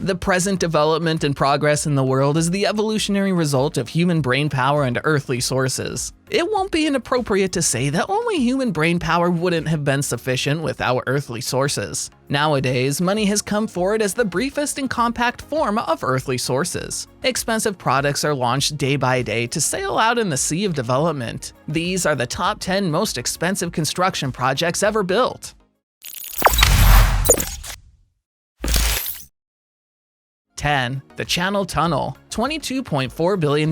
The present development and progress in the world is the evolutionary result of human brain power and earthly sources. It won't be inappropriate to say that only human brain power wouldn't have been sufficient without earthly sources. Nowadays, money has come forward as the briefest and compact form of earthly sources. Expensive products are launched day by day to sail out in the sea of development. These are the top 10 most expensive construction projects ever built. 10. The Channel Tunnel, $22.4 billion.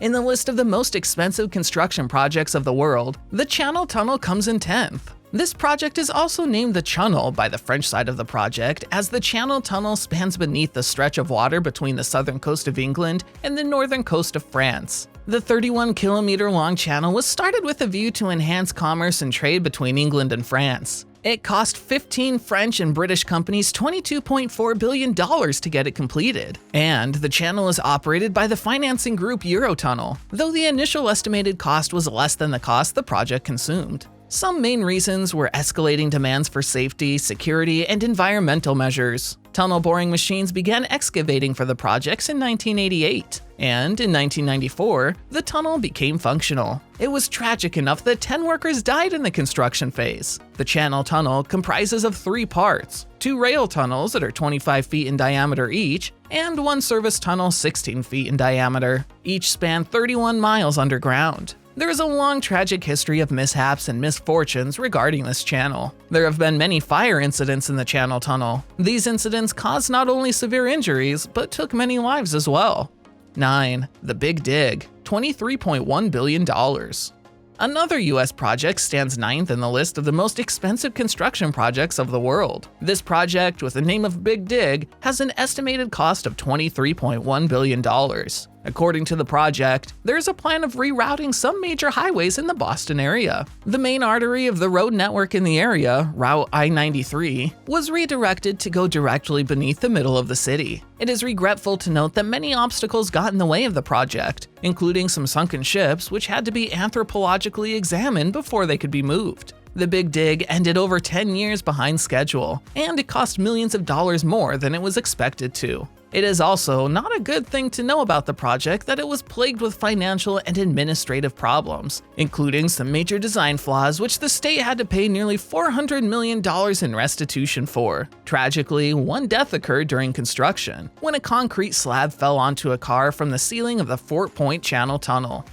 In the list of the most expensive construction projects of the world, the Channel Tunnel comes in 10th. This project is also named the Channel by the French side of the project, as the Channel Tunnel spans beneath the stretch of water between the southern coast of England and the northern coast of France. The 31-kilometer-long channel was started with a view to enhance commerce and trade between England and France. It cost 15 French and British companies $22.4 billion to get it completed. And the channel is operated by the financing group Eurotunnel, though the initial estimated cost was less than the cost the project consumed. Some main reasons were escalating demands for safety, security, and environmental measures. Tunnel boring machines began excavating for the projects in 1988, and in 1994, the tunnel became functional. It was tragic enough that 10 workers died in the construction phase. The Channel Tunnel comprises of 3 parts: 2 rail tunnels that are 25 feet in diameter each, and 1 service tunnel 16 feet in diameter. Each span 31 miles underground. There is a long tragic history of mishaps and misfortunes regarding this channel. There have been many fire incidents in the Channel Tunnel. These incidents caused not only severe injuries, but took many lives as well. 9. The Big Dig, $23.1 billion. Another US project stands 9th in the list of the most expensive construction projects of the world. This project, with the name of Big Dig, has an estimated cost of $23.1 billion. According to the project, there's a plan of rerouting some major highways in the Boston area. The main artery of the road network in the area, Route I-93, was redirected to go directly beneath the middle of the city. It is regretful to note that many obstacles got in the way of the project, including some sunken ships which had to be anthropologically examined before they could be moved. The Big Dig ended over 10 years behind schedule, and it cost millions of dollars more than it was expected to. It is also not a good thing to know about the project that it was plagued with financial and administrative problems, including some major design flaws which the state had to pay nearly $400 million in restitution for. Tragically, 1 death occurred during construction, when a concrete slab fell onto a car from the ceiling of the Fort Point Channel Tunnel.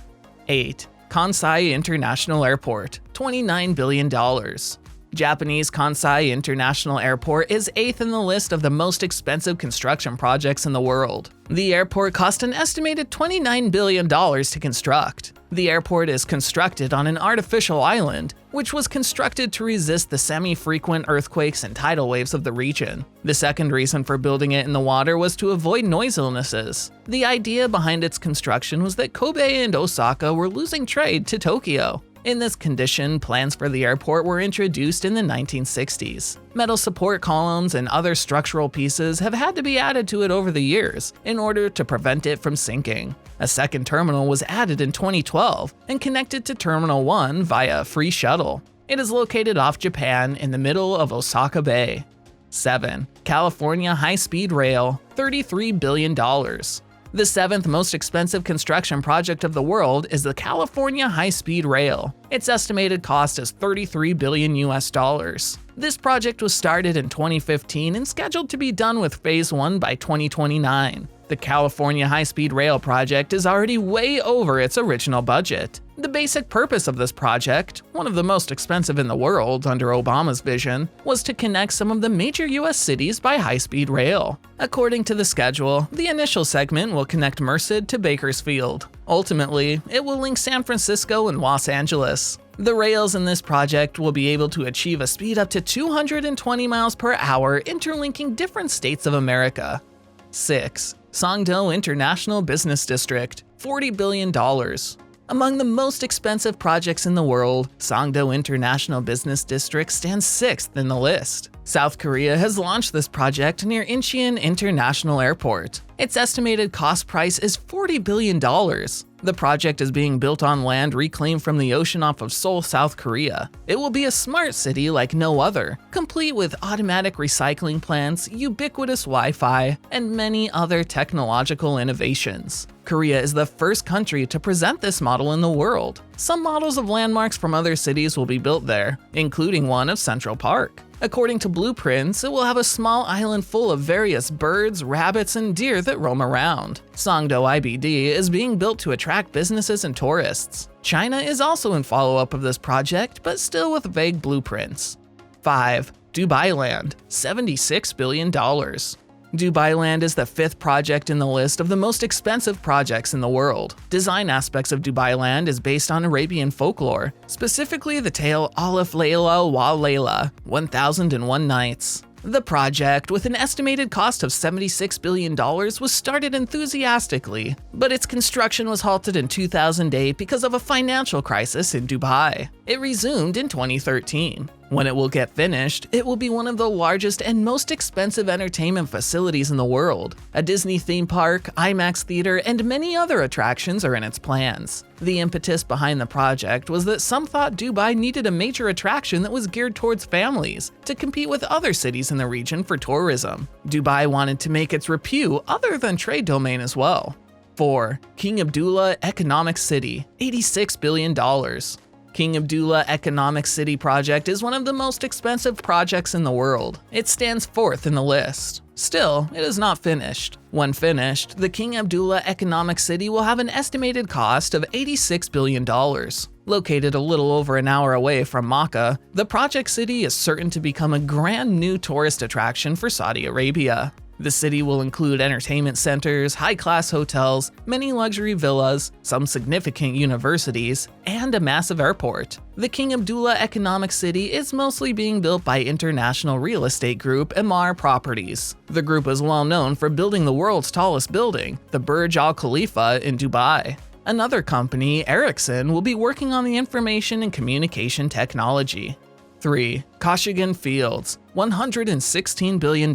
8. Kansai International Airport, $29 billion. Japanese Kansai International Airport is 8th in the list of the most expensive construction projects in the world. The airport cost an estimated $29 billion to construct. The airport is constructed on an artificial island, which was constructed to resist the semi-frequent earthquakes and tidal waves of the region. The second reason for building it in the water was to avoid noise illnesses. The idea behind its construction was that Kobe and Osaka were losing trade to Tokyo. In this condition, plans for the airport were introduced in the 1960s. Metal support columns and other structural pieces have had to be added to it over the years in order to prevent it from sinking. A second terminal was added in 2012 and connected to Terminal 1 via a free shuttle. It is located off Japan in the middle of Osaka Bay. 7. California High-Speed Rail, $33 billion. The 7th most expensive construction project of the world is the California High-Speed Rail. Its estimated cost is $33 billion US. This project was started in 2015 and scheduled to be done with Phase 1 by 2029. The California High-Speed Rail project is already way over its original budget. The basic purpose of this project, one of the most expensive in the world under Obama's vision, was to connect some of the major US cities by high-speed rail. According to the schedule, the initial segment will connect Merced to Bakersfield. Ultimately, it will link San Francisco and Los Angeles. The rails in this project will be able to achieve a speed up to 220 miles per hour, interlinking different states of America. 6. Sangdo International Business District, $40 billion. Among the most expensive projects in the world, Sangdo International Business District stands 6th in the list. South Korea has launched this project near Incheon International Airport. Its estimated cost price is $40 billion. The project is being built on land reclaimed from the ocean off of Seoul, South Korea. It will be a smart city like no other, complete with automatic recycling plants, ubiquitous Wi-Fi, and many other technological innovations. Korea is the first country to present this model in the world. Some models of landmarks from other cities will be built there, including one of Central Park. According to blueprints, it will have a small island full of various birds, rabbits, and deer that roam around. Sangdo IBD is being built to attract businesses and tourists. China is also in follow-up of this project, but still with vague blueprints. 5. Dubai Land, $76 billion. Dubai Land is the 5th project in the list of the most expensive projects in the world. Design aspects of Dubai Land is based on Arabian folklore, specifically the tale Alif Layla wa Layla, 1001 Nights. The project, with an estimated cost of $76 billion, was started enthusiastically, but its construction was halted in 2008 because of a financial crisis in Dubai. It resumed in 2013. When it will get finished, it will be one of the largest and most expensive entertainment facilities in the world. A Disney theme park, IMAX theater, and many other attractions are in its plans. The impetus behind the project was that some thought Dubai needed a major attraction that was geared towards families to compete with other cities in the region for tourism. Dubai wanted to make its repute other than trade domain as well. 4. King Abdullah Economic City, $86 billion. King Abdullah Economic City project is one of the most expensive projects in the world. It stands 4th in the list. Still, it is not finished. When finished, the King Abdullah Economic City will have an estimated cost of $86 billion. Located a little over an hour away from Makkah, the project city is certain to become a grand new tourist attraction for Saudi Arabia. The city will include entertainment centers, high-class hotels, many luxury villas, some significant universities, and a massive airport. The King Abdullah Economic City is mostly being built by international real estate group Emaar Properties. The group is well known for building the world's tallest building, the Burj Al Khalifa in Dubai. Another company, Ericsson, will be working on the information and communication technology. 3. Kashugan Fields, $116 billion.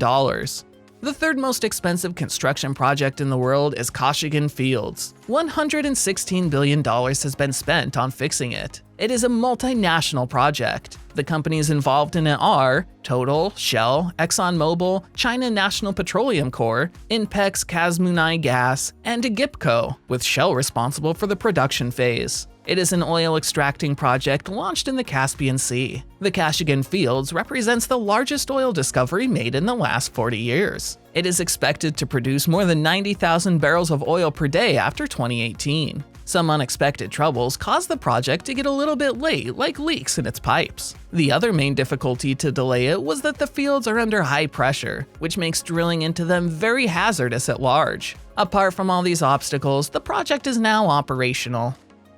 The 3rd most expensive construction project in the world is Kashugan Fields. $116 billion has been spent on fixing it. It is a multinational project. The companies involved in it are Total, Shell, ExxonMobil, China National Petroleum Corp., Inpex Kazmunai Gas, and Gipco, with Shell responsible for the production phase. It is an oil extracting project launched in the Caspian Sea. The Kashugan Fields represents the largest oil discovery made in the last 40 years. It is expected to produce more than 90,000 barrels of oil per day after 2018. Some unexpected troubles caused the project to get a little bit late, like leaks in its pipes. The other main difficulty to delay it was that the fields are under high pressure, which makes drilling into them very hazardous at large. Apart from all these obstacles, the project is now operational.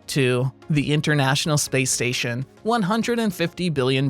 2. The International Space Station, $150 billion.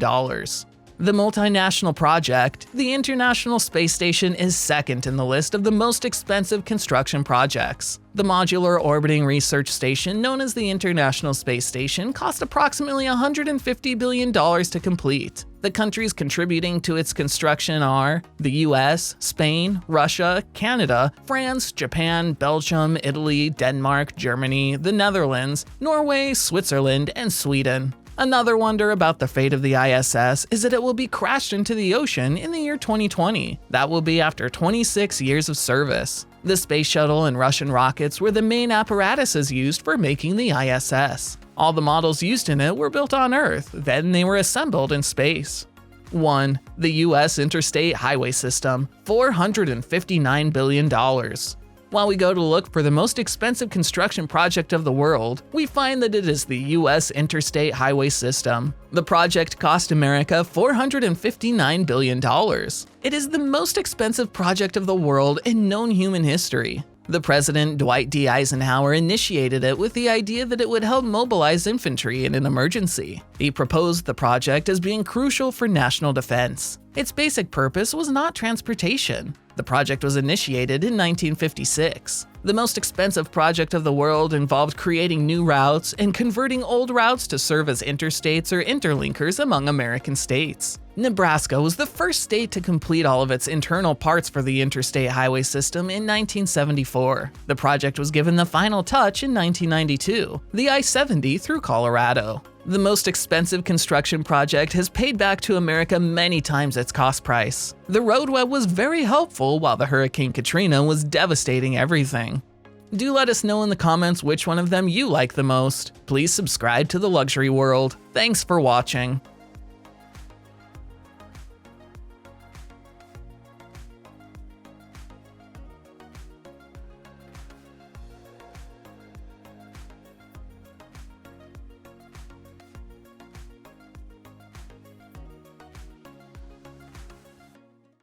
The multinational project, the International Space Station, is 2nd in the list of the most expensive construction projects. The modular orbiting research station known as the International Space Station cost approximately $150 billion to complete. The countries contributing to its construction are the US, Spain, Russia, Canada, France, Japan, Belgium, Italy, Denmark, Germany, the Netherlands, Norway, Switzerland, and Sweden. Another wonder about the fate of the ISS is that it will be crashed into the ocean in the year 2020. That will be after 26 years of service. The space shuttle and Russian rockets were the main apparatuses used for making the ISS. All the models used in it were built on Earth, then they were assembled in space. 1. The US Interstate Highway System, $459 billion. While we go to look for the most expensive construction project of the world, we find that it is the US Interstate Highway System. The project cost America $459 billion. It is the most expensive project of the world in known human history. The President Dwight D. Eisenhower initiated it with the idea that it would help mobilize infantry in an emergency. He proposed the project as being crucial for national defense. Its basic purpose was not transportation. The project was initiated in 1956. The most expensive project of the world involved creating new routes and converting old routes to serve as interstates or interlinkers among American states. Nebraska was the first state to complete all of its internal parts for the interstate highway system in 1974. The project was given the final touch in 1992, the I-70 through Colorado. The most expensive construction project has paid back to America many times its cost price. The road web was very helpful while the Hurricane Katrina was devastating everything. Do let us know in the comments which one of them you like the most. Please subscribe to The Luxury World. Thanks for watching.